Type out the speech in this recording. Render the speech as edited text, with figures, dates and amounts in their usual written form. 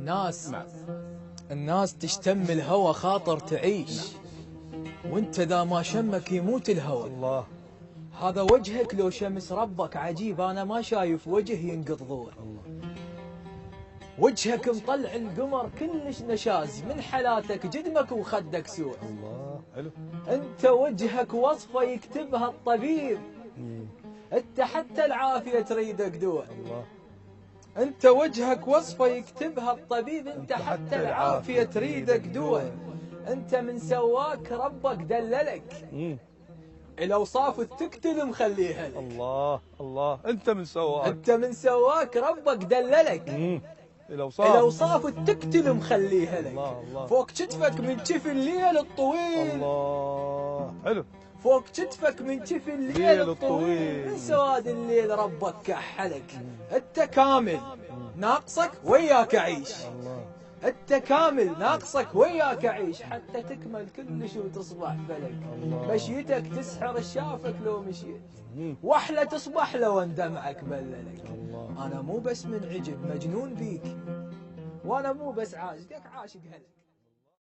الناس نعم. الناس تشتم الهوى خاطر تعيش، وانت ذا ما شمك يموت الهوى. الله. هذا وجهك لو شمس ربك عجيب، انا ما شايف وجه ينقض ضوء. وجهك مطلع القمر كلش نشاز، من حلاتك جدمك وخدك سوء. الله حلو. انت وجهك وصفه يكتبها الطبيب، انت حتى العافيه تريدك دواء. الله. انت وجهك وصفه يكتبها الطبيب، انت حتى العافيه تريدك دواء. انت من سواك ربك دللك، الاوصاف تقتل مخليها لك. الله الله. انت من سواك. انت من سواك ربك دللك، الاوصاف تقتل مخليها لك. الله الله. فوق كتفك من كف الليل الطويل. الله حلو. فوق كتفك من كف الليل الطويل، من سواد الليل ربك كحلك. انت كامل ناقصك وياك عيش، انت كامل ناقصك وياك عيش، حتى تكمل كل شيء وتصبح فلك. مشيتك تسحر الشافك لو مشيت، واحلى تصبح لو ان دمعك بللك. انا مو بس منعجب مجنون بيك، وانا مو بس عاشقك عاشق هلك.